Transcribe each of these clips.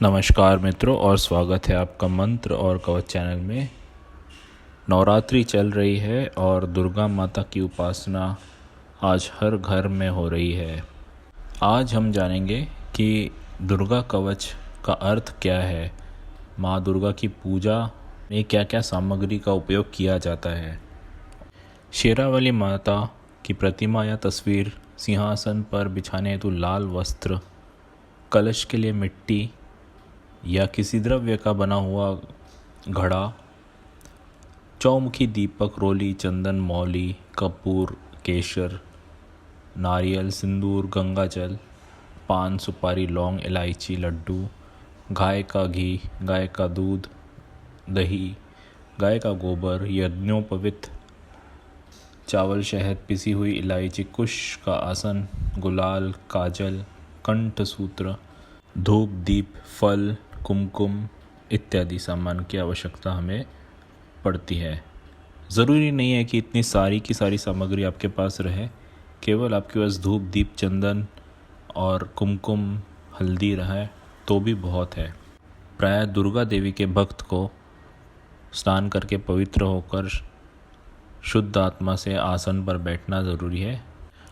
नमस्कार मित्रों और स्वागत है आपका मंत्र और कवच चैनल में। नवरात्रि चल रही है और दुर्गा माता की उपासना आज हर घर में हो रही है। आज हम जानेंगे कि दुर्गा कवच का अर्थ क्या है, माँ दुर्गा की पूजा में क्या क्या सामग्री का उपयोग किया जाता है। शेरावाली माता की प्रतिमा या तस्वीर, सिंहासन पर बिछाने हेतु लाल वस्त्र, कलश के लिए मिट्टी या किसी द्रव्य का बना हुआ घड़ा, चौमुखी दीपक, रोली, चंदन, मौली, कपूर, केसर, नारियल, सिंदूर, गंगाजल, पान, सुपारी, लौंग, इलायची, लड्डू, गाय का घी, गाय का दूध, दही, गाय का गोबर, यज्ञोपवीत, चावल, शहद, पिसी हुई इलायची, कुश का आसन, गुलाल, काजल, कंठ सूत्र, धूप, दीप, फल, कुमकुम इत्यादि सामान की आवश्यकता हमें पड़ती है। ज़रूरी नहीं है कि इतनी सारी की सारी सामग्री आपके पास रहे, केवल आपके पास धूप, दीप, चंदन और कुमकुम, हल्दी रहे तो भी बहुत है। प्रायः दुर्गा देवी के भक्त को स्नान करके पवित्र होकर शुद्ध आत्मा से आसन पर बैठना ज़रूरी है।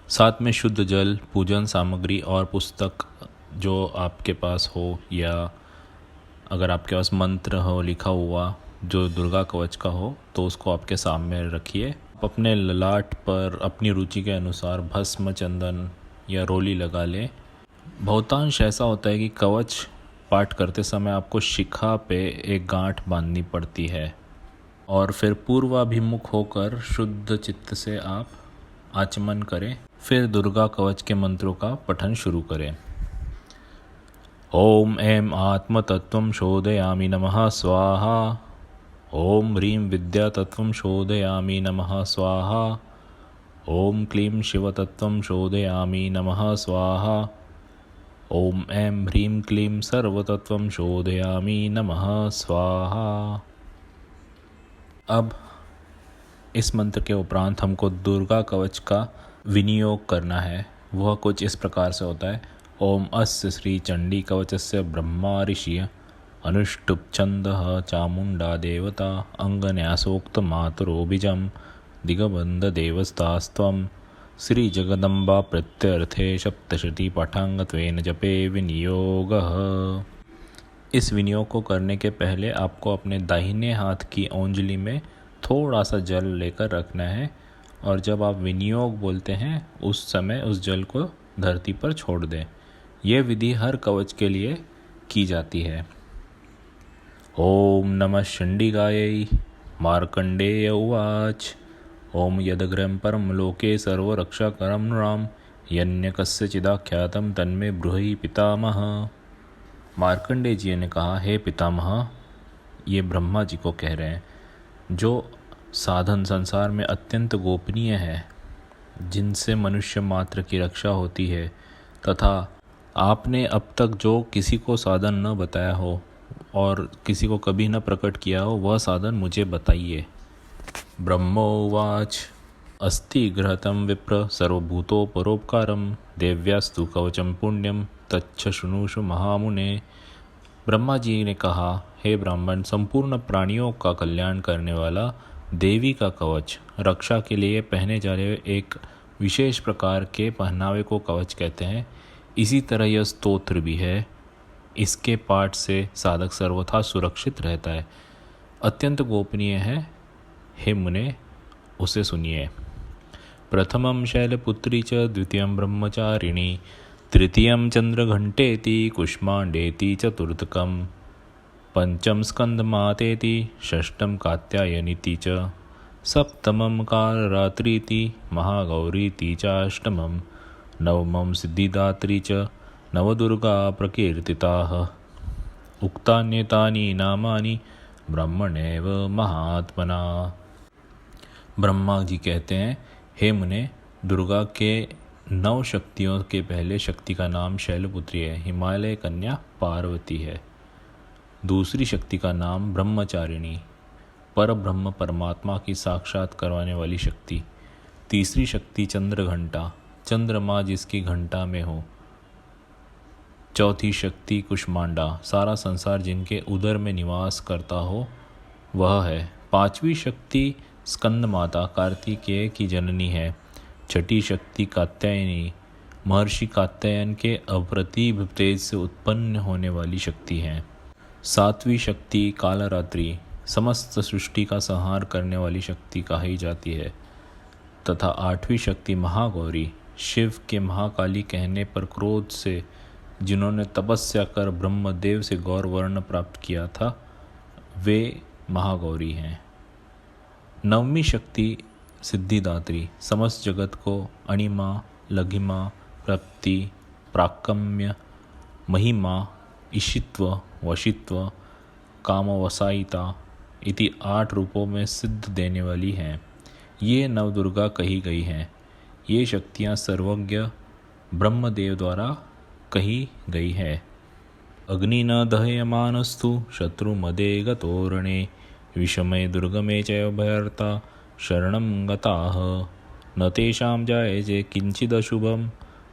साथ में शुद्ध जल, पूजन सामग्री और पुस्तक जो आपके पास हो, या अगर आपके पास मंत्र हो लिखा हुआ जो दुर्गा कवच का हो तो उसको आपके सामने रखिए। आप अपने ललाट पर अपनी रुचि के अनुसार भस्म, चंदन या रोली लगा लें। बहुतांश ऐसा होता है कि कवच पाठ करते समय आपको शिखा पे एक गांठ बांधनी पड़ती है और फिर पूर्वाभिमुख होकर शुद्ध चित्त से आप आचमन करें। फिर दुर्गा कवच के मंत्रों का पठन शुरू करें। ओम ऐं आत्मतत्त्वं शोधयामि नमः स्वाहा। ओम ह्रीं विद्यातत्त्वं शोधयामि नमः स्वाहा। ओम क्लीं शिवतत्त्वं शोधयामि नमः स्वाहा। ओम ऐं ह्रीं क्लीं सर्वतत्त्वं शोधयामि नमः स्वाहा। अब इस मंत्र के उपरांत हमको दुर्गा कवच का विनियोग करना है। वह कुछ इस प्रकार से होता है। ओम अस्य श्री चंडी कवचस्य ब्रह्मा ऋषि अनुष्टुप छंदः चामुंडा देवता अंगन्यासोक्त मातरोभिजम दिगबंध देवस्तास्त्वं श्री जगदम्बा प्रत्यर्थे सप्तशती पाठांगत्वेन जपे विनियोगः। इस विनियोग को करने के पहले आपको अपने दाहिने हाथ की ओंजली में थोड़ा सा जल लेकर रखना है और जब आप विनियोग बोलते हैं उस समय उस जल को धरती पर छोड़ दें। यह विधि हर कवच के लिए की जाती है। ओम नमः चंडिकायै। मार्कंडेय उवाच। ओम यदग्रं परम लोके सर्वरक्षाकरं राम यन्य कस्यचिदाख्यातं तन्मे ब्रूहि पितामह। मार्कंडेय जी ने कहा, हे पितामह, ये ब्रह्मा जी को कह रहे हैं, जो साधन संसार में अत्यंत गोपनीय है, जिनसे मनुष्य मात्र की रक्षा होती है, तथा आपने अब तक जो किसी को साधन न बताया हो और किसी को कभी न प्रकट किया हो, वह साधन मुझे बताइए। ब्रह्मोवाच। अस्ति गृहतं विप्र सर्वभूतोपरोपकारं देव्यास्तु कवचम पुण्यम तच्छ शृणुषु महामुने। ब्रह्मा जी ने कहा, हे ब्राह्मण, संपूर्ण प्राणियों का कल्याण करने वाला देवी का कवच रक्षा के लिए पहने जा रहे एक विशेष प्रकार के पहनावे को कवच कहते हैं। इसी तरह यह स्तोत्र भी है। इसके पाठ से साधक सर्वथा सुरक्षित रहता है, अत्यंत गोपनीय है। हे मुने, उसे सुनिए। प्रथमं शैलपुत्री च द्वितीयं ब्रह्मचारिणी तृतीयं चंद्रघंटेति कुष्मांडेति चतुर्थकं पंचम स्कंदमातेति षष्ठं कात्यायनीति च सप्तमं कालरात्रीति महागौरीति चाष्टमं नवमं सिद्धिदात्री च नवदुर्गा प्रकीर्तिताः। उक्तान्येतानि नामानि ब्रह्मणेव महात्मना। ब्रह्मा जी कहते हैं, हे मुने, दुर्गा के 9 शक्तियों के पहले शक्ति का नाम शैलपुत्री है। हिमालय कन्या पार्वती है। दूसरी शक्ति का नाम ब्रह्मचारिणी, पर ब्रह्म परमात्मा की साक्षात करवाने वाली शक्ति। तीसरी शक्ति चंद्रघंटा, चंद्रमा जिसकी घंटा में हो। चौथी शक्ति कुष्मांडा, सारा संसार जिनके उदर में निवास करता हो वह है। पांचवी शक्ति स्कंद माता, कार्तिकेय की जननी है। छठी शक्ति कात्यायनी, महर्षि कात्यायन के अप्रतिभ तेज से उत्पन्न होने वाली शक्ति है। सातवीं शक्ति कालरात्रि, समस्त सृष्टि का संहार करने वाली शक्ति कही जाती है। तथा आठवीं शक्ति महागौरी, शिव के महाकाली कहने पर क्रोध से जिन्होंने तपस्या कर ब्रह्मदेव से गौर वर्ण प्राप्त किया था वे महागौरी हैं। नवमी शक्ति सिद्धिदात्री, समस्त जगत को अणिमा, लघिमा, प्राप्ति, प्राकम्य, महिमा, ईशित्व, वशित्व, कामवसायिता इति 8 रूपों में सिद्ध देने वाली हैं। ये नवदुर्गा कही गई हैं। ये शक्तियाँ सर्वज्ञ ब्रह्मदेव द्वारा कही गई है। अग्नि न दह्यमानस्तु शत्रुमदे गतोरणे विषमे दुर्गमे च भयर्ता शरणं गताः न तेषां जायते किंचिदशुभं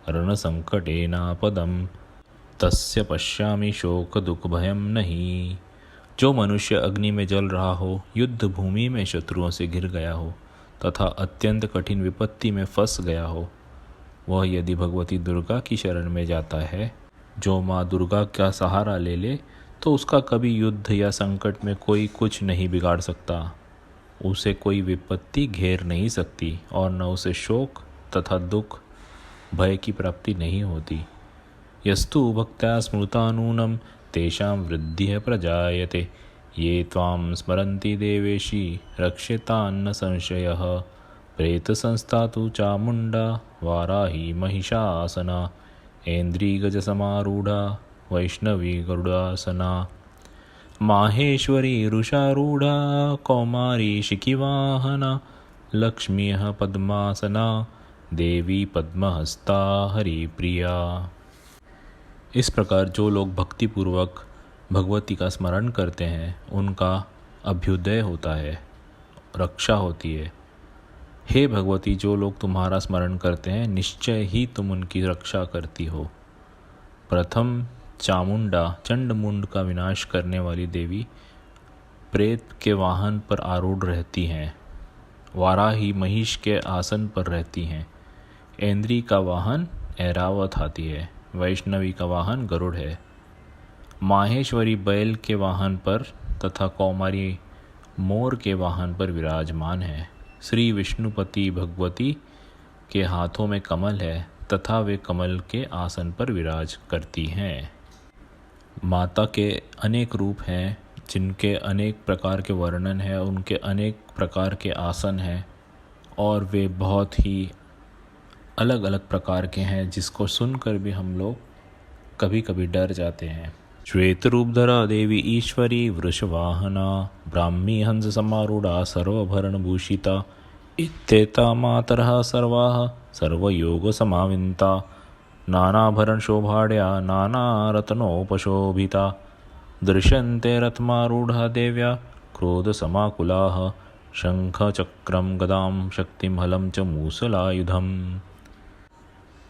रणसंकटेनापदं तस्य पश्यामि शोक दुख भयं नहीं। जो मनुष्य अग्नि में जल रहा हो, युद्ध भूमि में शत्रुओं से घिर गया हो तथा अत्यंत कठिन विपत्ति में फंस गया हो, वह यदि भगवती दुर्गा की शरण में जाता है, जो माँ दुर्गा का सहारा ले ले, तो उसका कभी युद्ध या संकट में कोई कुछ नहीं बिगाड़ सकता। उसे कोई विपत्ति घेर नहीं सकती और न उसे शोक तथा दुख भय की प्राप्ति नहीं होती। यस्तु भक्त्या स्मृता नूनं तेषां वृद्धिः प्रजायते ये त्वां स्मरन्ति देवेशी रक्षेतान्न संशयः। प्रेतसंस्था तु चामुण्डा वाराही महिषासना ऐन्द्रीगजसमारूढा वैष्णवी गरुडासना माहेश्वरी रुषारूढ़ा कौमारी शिखिवाहना लक्ष्मीः पद्मासना देवी पद्महस्ता हरिप्रिया। इस प्रकार जो लोग भक्तिपूर्वक भगवती का स्मरण करते हैं उनका अभ्युदय होता है, रक्षा होती है। हे भगवती, जो लोग तुम्हारा स्मरण करते हैं निश्चय ही तुम उनकी रक्षा करती हो। प्रथम चामुंडा, चंडमुंड का विनाश करने वाली देवी प्रेत के वाहन पर आरूढ़ रहती हैं। वाराही महिष के आसन पर रहती हैं। ऐन्द्री का वाहन ऐरावत हाथी है। वैष्णवी का वाहन गरुड़ है। माहेश्वरी बैल के वाहन पर तथा कौमारी मोर के वाहन पर विराजमान है। श्री विष्णुपति भगवती के हाथों में कमल है तथा वे कमल के आसन पर विराज करती हैं। माता के अनेक रूप हैं जिनके अनेक प्रकार के वर्णन है, उनके अनेक प्रकार के आसन हैं और वे बहुत ही अलग अलग प्रकार के हैं जिसको सुनकर भी हम लोग कभी कभी डर जाते हैं। श्वेत रूपधरा देवी ईश्वरी वृषवाहना ब्राह्मी हंस समारूढ़ा सर्वभरण भूषिता इत्येता मातरः सर्वाः सर्वयोग समाविन्ता नानाभरण शोभाढ्या नानारत्नोपशोभिता दृश्यन्ते रथमारूढ़ा देव्या क्रोधसमाकुलाः शंखचक्रं गदां शक्तिं हलं च मूसलायुधम्।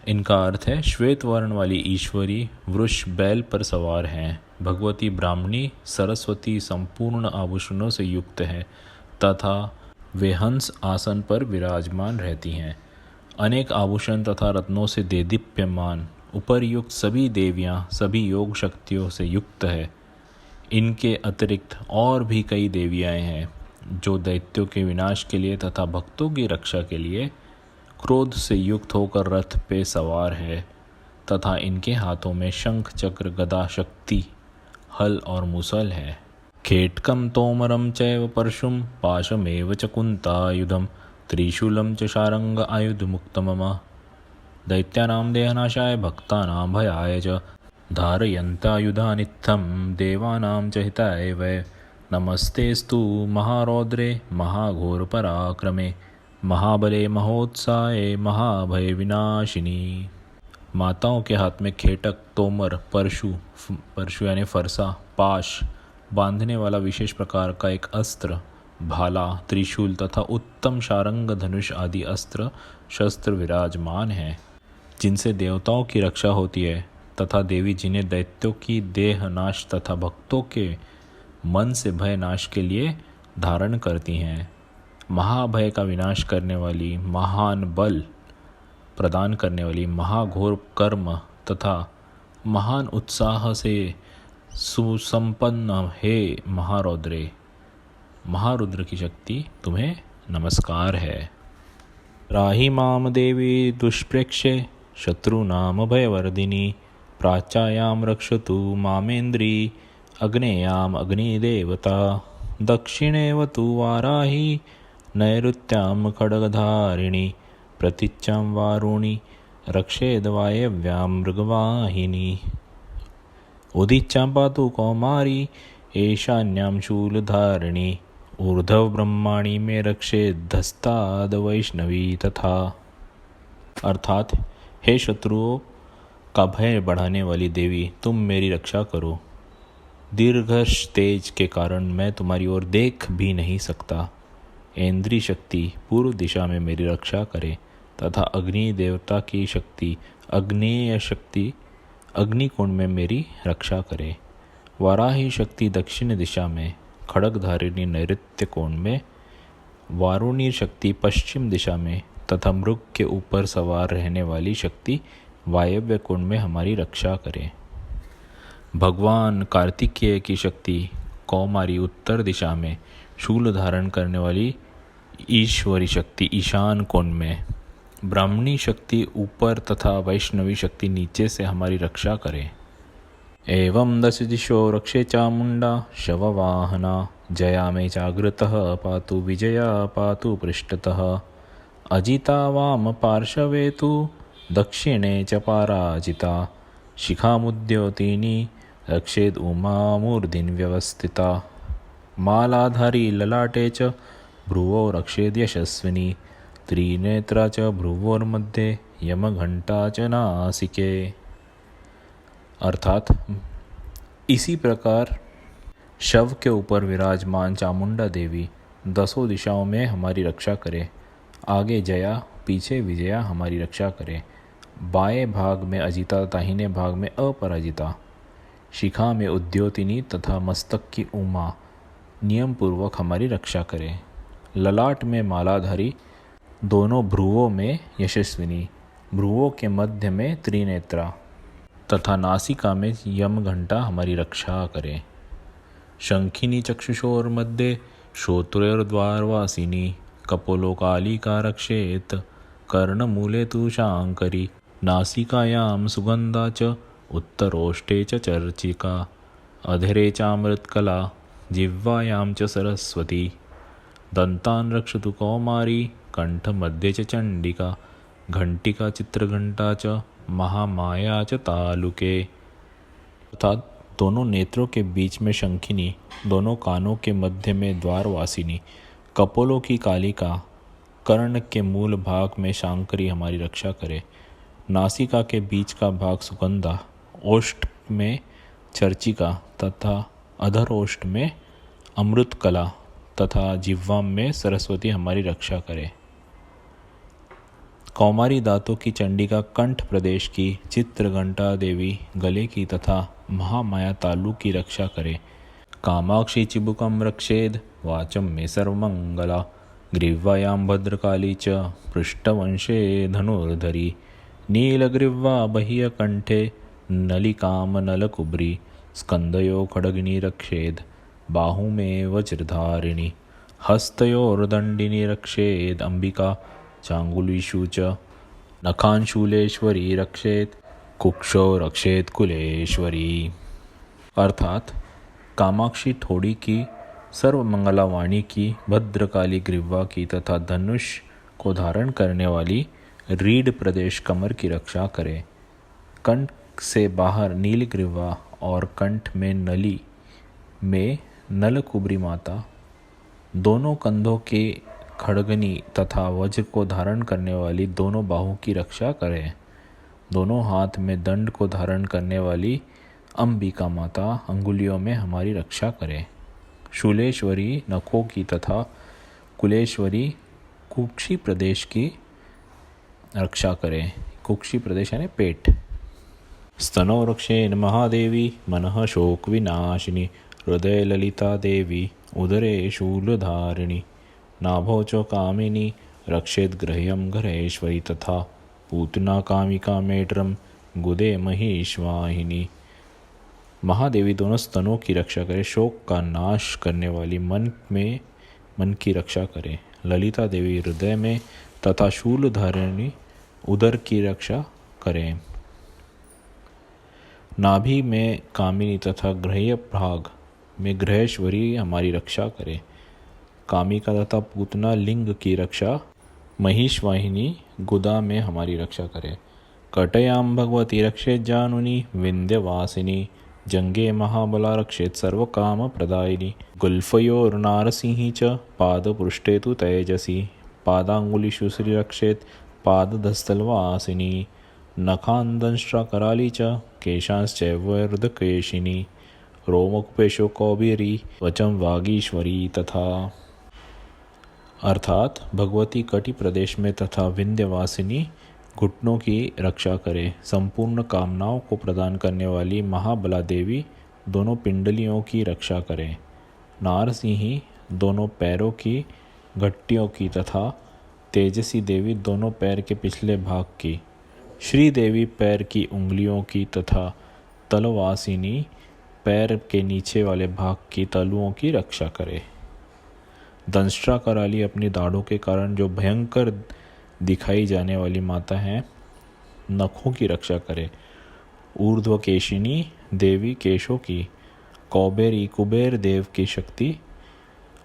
इनका अर्थ है, श्वेत वर्ण वाली ईश्वरी वृष बैल पर सवार हैं। भगवती ब्राह्मणी सरस्वती संपूर्ण आभूषणों से युक्त है तथा वे हंस आसन पर विराजमान रहती हैं। अनेक आभूषण तथा रत्नों से देदीप्यमान उपर्युक्त सभी देवियां सभी योग शक्तियों से युक्त है। इनके अतिरिक्त और भी कई देवियां हैं जो दैत्यों के विनाश के लिए तथा भक्तों की रक्षा के लिए क्रोध से युक्त होकर रथ पे सवार है तथा इनके हाथों में शंख चक्र गदा शक्ति हल और मुसल है। खेटकम तोमरम चैव परशुम पाशमेव च कुंतायुधम त्रिशूलम च शारंग आयुध मुक्त मम दैत्यानां देहनाशाय भक्तानां भयाय च धारयन्तायुधानित्थं देवानां च हिताय वै नमस्तेस्तु महारौद्रे महाघोर पराक्रमे महाबले महोत्साहे महाभय विनाशिनी। माताओं के हाथ में खेटक, तोमर, परशु यानी फरसा, पाश बांधने वाला विशेष प्रकार का एक अस्त्र, भाला, त्रिशूल तथा उत्तम शारंग धनुष आदि अस्त्र शस्त्र विराजमान हैं जिनसे देवताओं की रक्षा होती है तथा देवी जिन्हें दैत्यों की देह नाश तथा भक्तों के मन से भय नाश के लिए धारण करती हैं। महाभय का विनाश करने वाली, महान बल प्रदान करने वाली, महाघोर कर्म तथा महान उत्साह से सुसंपन्न हे महारुद्र की शक्ति तुम्हें नमस्कार है। राहि माम देवी दुष्प्रेक्ष्ये शत्रुनाम भयवर्धिनी प्राच्यायां रक्षतु मामेन्द्री अग्नेयाम अग्निदेवता दक्षिणेव तु वाराही नैऋत्यां खड्गधारिणी प्रतीच्चां वारुणी रक्षेद्वायव्यां मृगवाहिनी उदीच्चां पातु कौमारी ईशान्यां शूलधारिणी ऊर्ध्व ब्रह्माणी में रक्षेद्धस्ताद वैष्णवी तथा। अर्थात हे शत्रुओं का भय बढ़ाने वाली देवी, तुम मेरी रक्षा करो। दीर्घश तेज के कारण मैं तुम्हारी ओर देख भी नहीं सकता। इंद्री शक्ति पूर्व दिशा में मेरी रक्षा करे तथा अग्नि देवता की शक्ति अग्नेय शक्ति अग्निकुंड में मेरी रक्षा करे। वाराही शक्ति दक्षिण दिशा में, खड्गधारिणी नैऋत्य कोण में, वारुणी शक्ति पश्चिम दिशा में तथा मृग के ऊपर सवार रहने वाली शक्ति वायव्य कुंड में हमारी रक्षा करे। भगवान कार्तिकेय की शक्ति कौमारी उत्तर दिशा में, शूल धारण करने वाली ईश्वरी शक्ति ईशान कुंड में, ब्राह्मणी शक्ति ऊपर तथा वैष्णवी शक्ति नीचे से हमारी रक्षा करे। एवं दश दिशो रक्षे चामुंडा शववाहना जया में जागृतः पातु विजया पातु पृष्ठतः अजिता वाम पार्श्वे तु दक्षिणे च पराजिता शिखामुद्योतिनी रक्षेद उमामूर्धिन व्यवस्थिता मालाधारी ललाटे च भ्रुवो रक्षेद यशस्विनी त्रिनेत्रा च भ्रुवोर्मध्ये यमघंटा च नासिके। अर्थात इसी प्रकार शव के ऊपर विराजमान चामुंडा देवी दसों दिशाओं में हमारी रक्षा करे। आगे जया, पीछे विजया हमारी रक्षा करे। बाएं भाग में अजिता, दाहिने भाग में अपराजिता, शिखा में उद्योतिनी तथा मस्तक की उमा नियम पूर्वक हमारी रक्षा करे। ललाट में मालाधारी, दोनों भ्रुवों में यशस्विनी, भ्रुवों के मध्य में त्रिनेत्रा तथा नासिका में यम घंटा हमारी रक्षा करे। शंखिनी चक्षुषोर मध्य श्रोत्रोर्द्वारवासिनी कपोलो कालिका रक्षेत कर्णमूले तु शांकरी नासिकायां सुगंधा च उत्तरोष्टे च चर्चिका अधरे चामृतकला जिह्वायां च सरस्वती दंतान् रक्षतु कौमारी कंठमध्ये च चंडिका घंटिका चित्रघंटा च महामाया च तालुके। अर्थात दोनों नेत्रों के बीच में शंखिनी, दोनों कानों के मध्य में द्वारवासिनी, कपोलों की कालिका, कर्ण के मूल भाग में शांकरी हमारी रक्षा करे। नासिका के बीच का भाग सुगंधा, ओष्ठ में चर्चिका तथा अधरोष्ठ में अमृतकला तथा जिह्वा में सरस्वती हमारी रक्षा करे। कौमारी दांतों की चंडिका कंठ प्रदेश की चित्रघंटा देवी गले की तथा महामाया तालु की रक्षा करे। कामाक्षी चिबुकम रक्षेद वाचम में सर्वमंगला ग्रीवायां भद्रकाली च पृष्ठवंशे धनुर्धरी नीलग्रीवा बह्य कंठे नलिकाम नलकुब्री स्कंदयो खड्गिनी रक्षेद बाहु में वज्रधारिणी हस्तयोर्दंडिनी रक्षेद अंबिका चांगुलीषु च नखांशूलेश्वरी रक्षेत कुक्षो रक्षेत कुलेश्वरी। अर्थात कामाक्षी थोड़ी की, सर्वमंगला वाणी की, भद्रकाली ग्रीवा की तथा धनुष को धारण करने वाली रीढ़ प्रदेश कमर की रक्षा करे। कंठ से बाहर नीलग्रीवा और कंठ में नली में नलकुबरी माता, दोनों कंधों के खड्गनी तथा वज्र को धारण करने वाली दोनों बाहों की रक्षा करें। दोनों हाथ में दंड को धारण करने वाली अंबिका माता अंगुलियों में हमारी रक्षा करें। शूलेश्वरी नखों की तथा कुलेश्वरी कुक्षी प्रदेश की रक्षा करें। कुक्षी प्रदेश यानी पेट। स्तनो रक्षेण महादेवी मनः शोक विनाशिनी हृदय ललिता देवी उदरे शूलधारिणी नाभो च कामिनी रक्षेत गृह्यं घरेश्वरी तथा पूतना कामिका मेढ्रम गुदे महिषवाहिनी। महादेवी दोनों स्तनों की रक्षा करे, शोक का नाश करने वाली मन की रक्षा करे। ललिता देवी हृदय में तथा शूलधारिणी उदर की रक्षा करें। नाभि में कामिनी तथा ग्रह्य भाग में ग्रहेश्वरी हमारी रक्षा करे। कामिका तथा पूतना लिंग की रक्षा महिषवाहिनी गुदा में हमारी रक्षा करे। कटयाम भगवती रक्षेत जानुनी विंध्यवासिनी जंगे महाबला रक्षेत सर्वकाम प्रदायिनी गुल्फयोर्नारसिंही च पादपृष्ठे तु तेजसी पादांगुलिषु श्री रक्षेत पादधस्तलवासिनी नखांदंष्ट्रा कराली च केशांश्चैव हृदकेशिनी रोमकुपेशो कौबेरी वचम वागीश्वरी तथा। अर्थात भगवती कटि प्रदेश में तथा विंध्यवासिनी घुटनों की रक्षा करे। संपूर्ण कामनाओं को प्रदान करने वाली महाबला देवी दोनों पिंडलियों की रक्षा करें। नारसिंही दोनों पैरों की घट्टियों की तथा तेजसी देवी दोनों पैर के पिछले भाग की, श्री देवी पैर की उंगलियों की तथा तलवासिनी पैर के नीचे वाले भाग की तलुओं की रक्षा करे। दंष्ट्रा कराली अपनी दाढ़ों के कारण जो भयंकर दिखाई जाने वाली माता है, नखों की रक्षा करे। ऊर्ध्वकेशिनी देवी केशों की, कौबेरी कुबेर देव की शक्ति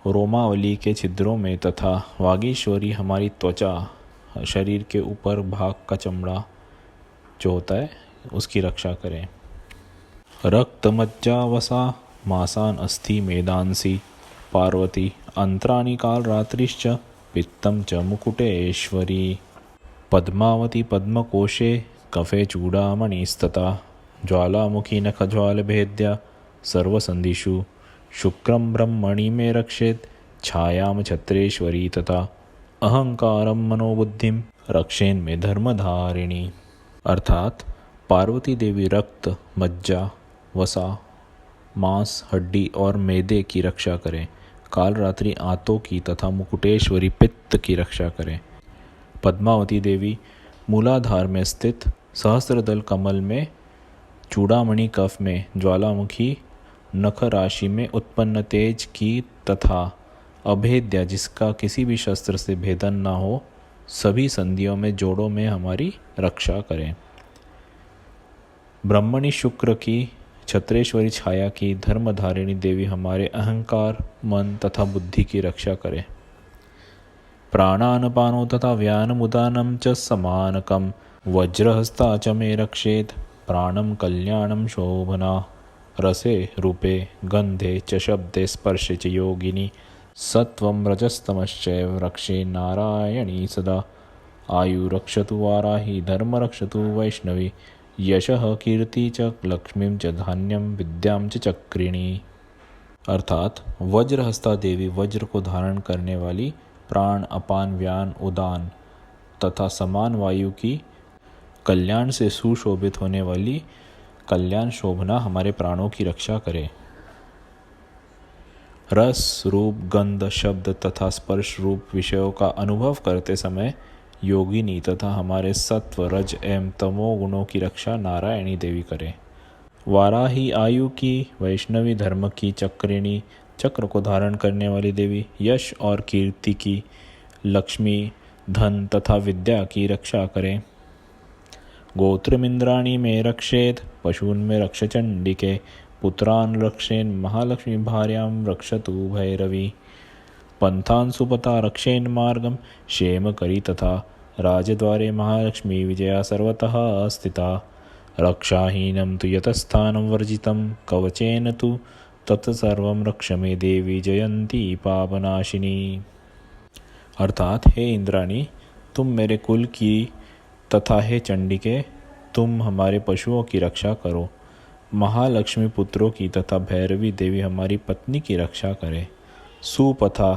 रोमावली के छिद्रों में तथा वागीश्वरी हमारी त्वचा शरीर के ऊपर भाग का चमड़ा जो होता है उसकी रक्षा करें। रक्त मज्जा वसा मासान अस्थि मेदांसी पार्वती अंतराणि काल रात्रिश्च पित्तम च मुकुटेश्वरी पद्मावती पद्मकोशे कफे चूड़ामणिस्तता ज्वालामुखी नखज्वालभेद्या सर्वसंधिषु शुक्रम ब्रह्मणि में रक्षेत छायाम छत्रेश्वरी तथा अहंकारम मनोबुद्धिम रक्षेन में धर्मधारिणी। अर्थात पार्वती देवी रक्त, मज्जा, वसा, मांस, हड्डी और मैदे की रक्षा करें। कालरात्रि आंतों की तथा मुकुटेश्वरी पित्त की रक्षा करें। पद्मावती देवी मूलाधार में स्थित सहस्त्रदल कमल में, चूड़ामणि कफ में, ज्वालामुखी नख राशि में उत्पन्न तेज की तथा अभेद्या जिसका किसी भी शस्त्र से भेदन न हो, सभी संधियों में जोड़ों में हमारी रक्षा करें। ब्रह्मणि शुक्र की, छत्रेश्वरी छाया की धर्मधारिणी देवी हमारे अहंकार, मन तथा बुद्धि की रक्षा करे। प्राणानपानो तथा व्यानमुदानं च समानकं वज्रहस्ता च मे रक्षेत प्राणं कल्याणं शोभना रसे रूपे गंधे च शब्दे स्पर्शे च योगिनी सत्वं रजस्तमश्चैव रक्षे नारायणी सदा आयु रक्षतु वाराही धर्म रक्षतु वैष्णवी यशः कीर्ति च लक्ष्मीं च धान्यं विद्यां च चक्रिणी। अर्थात वज्रहस्ता देवी वज्र को धारण करने वाली, प्राण, अपान, व्यान, उदान तथा समान वायु की, कल्याण से सुशोभित होने वाली कल्याण शोभना हमारे प्राणों की रक्षा करे। रस, रूप, गंध, शब्द तथा स्पर्श रूप विषयों का अनुभव करते समय योगिनी तथा हमारे सत्व, रज एवं तमो गुणों की रक्षा नारायणी देवी करे। वाराही आयु की, वैष्णवी धर्म की, चक्रिणी चक्र को धारण करने वाली देवी, यश और कीर्ति की, लक्ष्मी, धन तथा विद्या की रक्षा करें। गोत्रमिंद्राणी में रक्षेत पशून में रक्ष चंडिके पुत्रान रक्षेन महालक्ष्मी भार्यां रक्षतु भैरवी पंथान सुपता रक्षेन मार्गम क्षेम करी तथा राजद्वारे महालक्ष्मी विजया सर्वतः स्थिता रक्षाहीनं तु यतस्थानं वर्जितं कवचेन तु तत्सर्वं रक्ष मे देवी जयंती पापनाशिनी। अर्थात हे इंद्राणी, तुम मेरे कुल की तथा हे चंडिके, तुम हमारे पशुओं की रक्षा करो। महालक्ष्मी पुत्रों की तथा भैरवी देवी हमारी पत्नी की रक्षा करे। सुपथा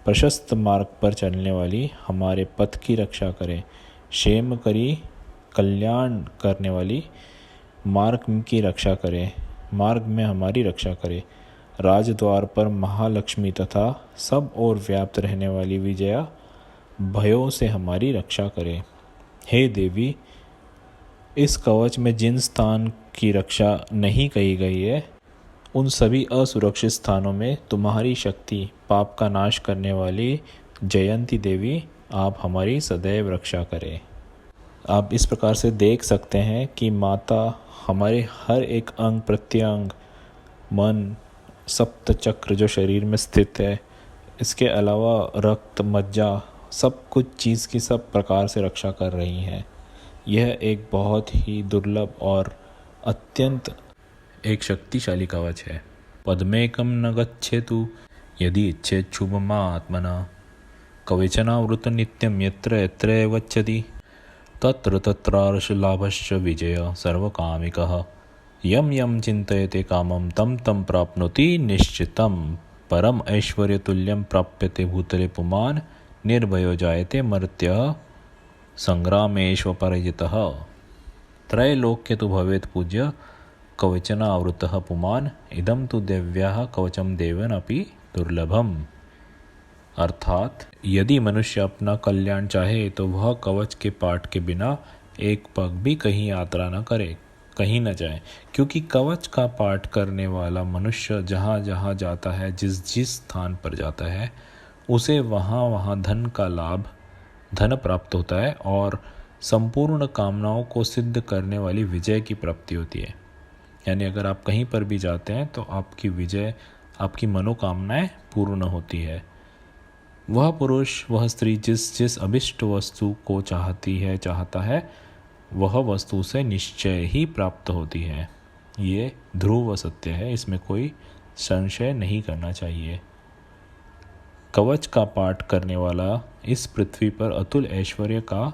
प्रशस्त मार्ग पर चलने वाली हमारे पथ की रक्षा करें। क्षेम करी कल्याण करने वाली मार्ग की रक्षा करे, मार्ग में हमारी रक्षा करे। राजद्वार पर महालक्ष्मी तथा सब ओर व्याप्त रहने वाली विजया भयों से हमारी रक्षा करे। हे देवी, इस कवच में जिन स्थान की रक्षा नहीं कही गई है उन सभी असुरक्षित स्थानों में तुम्हारी शक्ति पाप का नाश करने वाली जयंती देवी आप हमारी सदैव रक्षा करें। आप इस प्रकार से देख सकते हैं कि माता हमारे हर एक अंग प्रत्यंग, मन, सप्त चक्र जो शरीर में स्थित है, इसके अलावा रक्त, मज्जा, सब कुछ चीज़ की सब प्रकार से रक्षा कर रही हैं। यह एक बहुत ही दुर्लभ और अत्यंत एक शक्तिशाली कवच है। पद्मेकम न गच्छेतु यदि इच्छेच्छुभमात्मना कवचनावृत नित्यम यत्र यत्र गच्छति तत्र तत्रार्श लाभश्च विजय सर्वकामिकः यम यम चिंतयते कामं तम तम प्राप्नोति निश्चितम परम ऐश्वर्यतुल्यं प्राप्यते भूतले पुमान् निर्भयो जायते मर्त्यः संग्रामेश्व पराजितः त्रैलोक्य तु भवेत् पूज्य कवचनावृतः पुमान् इदं तु दिव्यः कवचम देवनपि दुर्लभम। अर्थात यदि मनुष्य अपना कल्याण चाहे तो वह कवच के पाठ के बिना एक पग भी कहीं यात्रा न करे, कहीं न जाए, क्योंकि कवच का पाठ करने वाला मनुष्य जहाँ जहाँ जाता है, जिस जिस स्थान पर जाता है, उसे वहाँ वहाँ धन का लाभ, धन प्राप्त होता है और संपूर्ण कामनाओं को सिद्ध करने वाली विजय की प्राप्ति होती है। यानी अगर आप कहीं पर भी जाते हैं तो आपकी विजय, आपकी मनोकामनाएं पूर्ण होती है। वह पुरुष, वह स्त्री जिस जिस अभिष्ट वस्तु को चाहता है वह वस्तु से निश्चय ही प्राप्त होती है। ये ध्रुव सत्य है, इसमें कोई संशय नहीं करना चाहिए। कवच का पाठ करने वाला इस पृथ्वी पर अतुल ऐश्वर्य का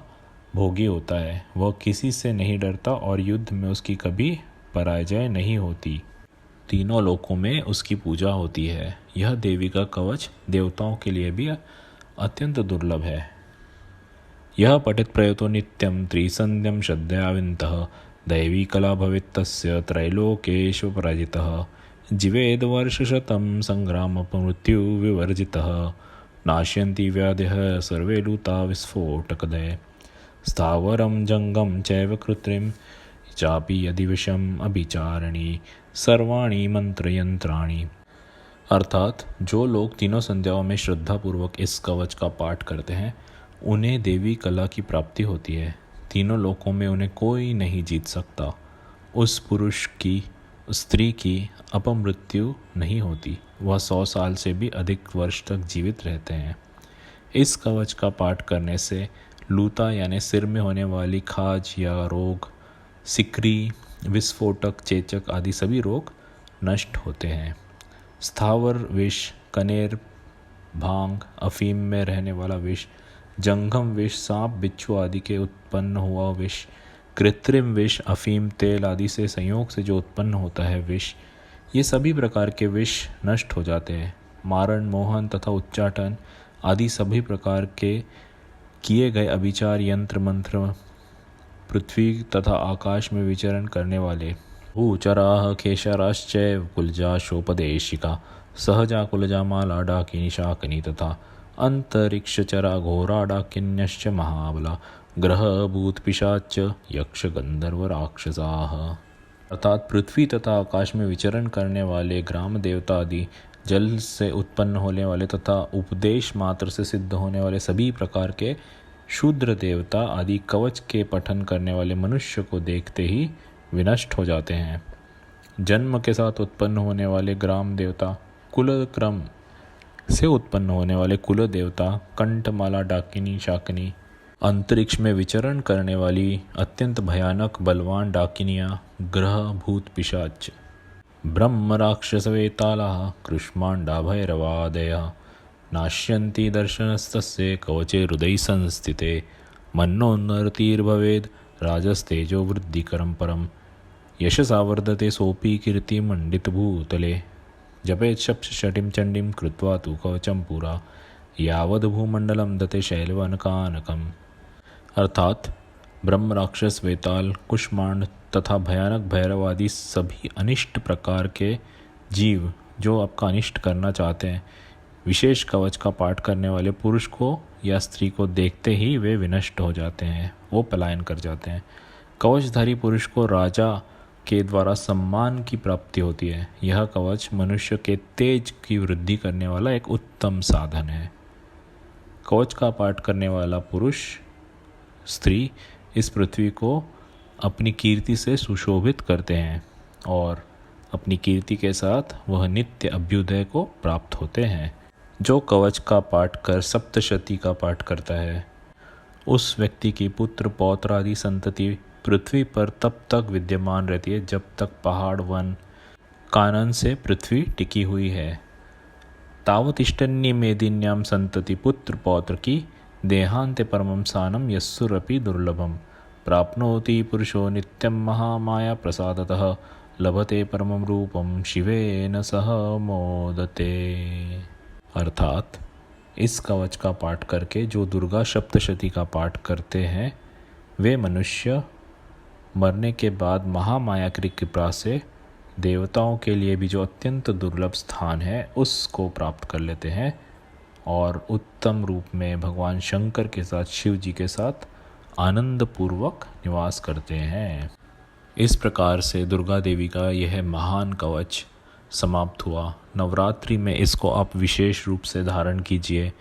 भोगी होता है। वह किसी से नहीं डरता और युद्ध में उसकी कभी पराजय नहीं होती। तीनों लोकों में उसकी पूजा होती है। यह देवी का कवच देवताओं के लिए भी अत्यंत दुर्लभ है। यह पठित प्रयतो नित्यं त्रिसंध्यं श्रद्धयाविन्तः दैवी कला भवेत्तस्य त्रैलोकेषु पराजितः जीवेद वर्षशतं संग्राममृत्यु विवर्जितः नाश्यन्ति व्याधयः सर्वे लूता विस्फोटकदय स्थावरं जंगम चैव कृत्रिम चापि यदि विषम अभिचारिणी सर्वाणी मंत्र यंत्राणी। अर्थात जो लोग तीनों संध्याओं में श्रद्धापूर्वक इस कवच का पाठ करते हैं उन्हें देवी कला की प्राप्ति होती है। तीनों लोकों में उन्हें कोई नहीं जीत सकता। उस पुरुष की, स्त्री की अपमृत्यु नहीं होती। वह 100 साल से भी अधिक वर्ष तक जीवित रहते हैं। इस कवच का पाठ करने से लूता यानी सिर में होने वाली खाज या रोग, सिकरी, विस्फोटक, चेचक आदि सभी रोग नष्ट होते हैं। स्थावर विष, कनेर, भांग, अफीम में रहने वाला विष, जंगम विष, सांप, बिच्छू आदि के उत्पन्न हुआ विष, कृत्रिम विष, अफीम, तेल आदि से संयोग से जो उत्पन्न होता है विष, ये सभी प्रकार के विष नष्ट हो जाते हैं। मारण, मोहन तथा उच्चाटन आदि सभी प्रकार के किए गए अभिचार, यंत्र मंत्र, पृथ्वी तथा आकाश में विचरण करने वाले भूचराः केशराश्चैव कुलजाशोपदेशिका सहजा कुलजा माला डाकिनी शाकिनी तथा अंतरिक्षचरा घोरा डाकिन्यश्च महाबला ग्रह भूत पिशाच यक्ष गंधर्व राक्षसाः। अर्थात पृथ्वी तथा आकाश में विचरण करने वाले ग्राम देवता आदि, जल से उत्पन्न होने वाले तथा उपदेश मात्र से सिद्ध होने वाले सभी प्रकार के शूद्र देवता आदि कवच के पठन करने वाले मनुष्य को देखते ही विनष्ट हो जाते हैं। जन्म के साथ उत्पन्न होने वाले ग्राम देवता, कुल क्रम से उत्पन्न होने वाले कुल देवता, कंठमाला डाकिनी शाकिनी, अंतरिक्ष में विचरण करने वाली अत्यंत भयानक बलवान डाकिनियाँ, ग्रह भूत पिशाच, ब्रह्म राक्षस वेतालाः कृष्मांडा भैरवादयः नाश्यन्ति दर्शनस्तस्य कवचे हृदय संस्थिते मन्नोन्नतिर्भवेद् राजस्तेजो वृद्धिकरं परम यशसा वर्धते सोऽपि कीर्तिमण्डितभूतले जपेत् षटीं चण्डीं कृत्वा तु कवचं पुरा यावद् भूमण्डलं दते शैलवनकानकम्। अर्थात ब्रह्म, राक्षस, वेताल, कुष्मांड तथा भयानक भैरव आदि सभी अनिष्ट प्रकार के जीव जो आपका अनिष्ट करना चाहते हैं, विशेष कवच का पाठ करने वाले पुरुष को या स्त्री को देखते ही वे विनष्ट हो जाते हैं, वो पलायन कर जाते हैं। कवचधारी पुरुष को राजा के द्वारा सम्मान की प्राप्ति होती है। यह कवच मनुष्य के तेज की वृद्धि करने वाला एक उत्तम साधन है। कवच का पाठ करने वाला पुरुष, स्त्री इस पृथ्वी को अपनी कीर्ति से सुशोभित करते हैं और अपनी कीर्ति के साथ वह नित्य अभ्युदय को प्राप्त होते हैं। जो कवच का पाठ कर सप्तशती का पाठ करता है, उस व्यक्ति की पुत्र पौत्र आदि संतति पृथ्वी पर तब तक विद्यमान रहती है जब तक पहाड़, वन, कानन से पृथ्वी टिकी हुई है। तावतिष्ठन्य मेदिन्याम संतति पुत्र पौत्र की देहांते परमं सानम यस्सुरपि दुर्लभम प्राप्नोति पुरुषो नित्यं महामाया प्रसादतः लभते परमं रूपम शिवेन सह मोदते। अर्थात इस कवच का पाठ करके जो दुर्गा सप्तशती का पाठ करते हैं, वे मनुष्य मरने के बाद महामाया की कृपा से देवताओं के लिए भी जो अत्यंत दुर्लभ स्थान है उसको प्राप्त कर लेते हैं और उत्तम रूप में भगवान शंकर के साथ, शिव जी के साथ आनंद पूर्वक निवास करते हैं। इस प्रकार से दुर्गा देवी का यह महान कवच समाप्त हुआ। नवरात्रि में इसको आप विशेष रूप से धारण कीजिए।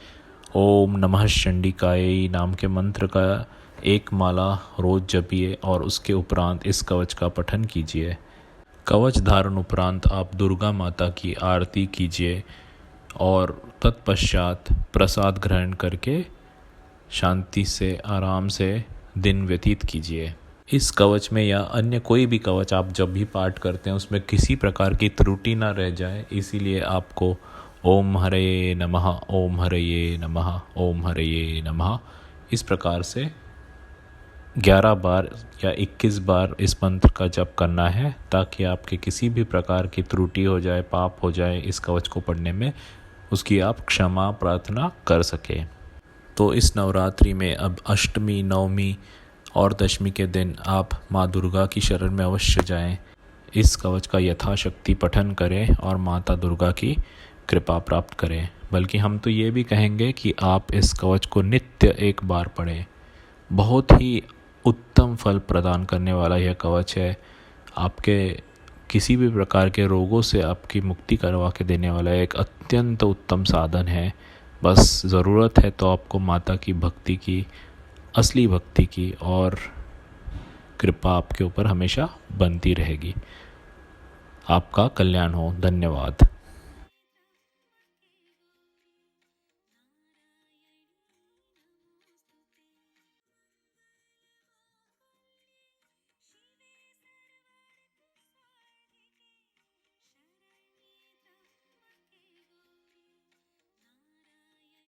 ओम नमः चंडिकाय नाम के मंत्र का एक माला रोज जपिए और उसके उपरांत इस कवच का पठन कीजिए। कवच धारण उपरांत आप दुर्गा माता की आरती कीजिए और तत्पश्चात प्रसाद ग्रहण करके शांति से, आराम से दिन व्यतीत कीजिए। इस कवच में या अन्य कोई भी कवच आप जब भी पाठ करते हैं उसमें किसी प्रकार की त्रुटि ना रह जाए, इसीलिए आपको ओम हरये नमः, ओम हरये नमः, ओम हरये नमः इस प्रकार से 11 बार या 21 बार इस मंत्र का जप करना है, ताकि आपके किसी भी प्रकार की त्रुटि हो जाए, पाप हो जाए इस कवच को पढ़ने में, उसकी आप क्षमा प्रार्थना कर सकें। तो इस नवरात्रि में अब अष्टमी, नवमी और दशमी के दिन आप माँ दुर्गा की शरण में अवश्य जाएं, इस कवच का यथाशक्ति पठन करें और माता दुर्गा की कृपा प्राप्त करें। बल्कि हम तो ये भी कहेंगे कि आप इस कवच को नित्य एक बार पढ़ें। बहुत ही उत्तम फल प्रदान करने वाला यह कवच है। आपके किसी भी प्रकार के रोगों से आपकी मुक्ति करवा के देने वाला एक अत्यंत उत्तम साधन है। बस ज़रूरत है तो आपको माता की भक्ति की, असली भक्ति की, और कृपा आपके ऊपर हमेशा बनती रहेगी। आपका कल्याण हो। धन्यवाद।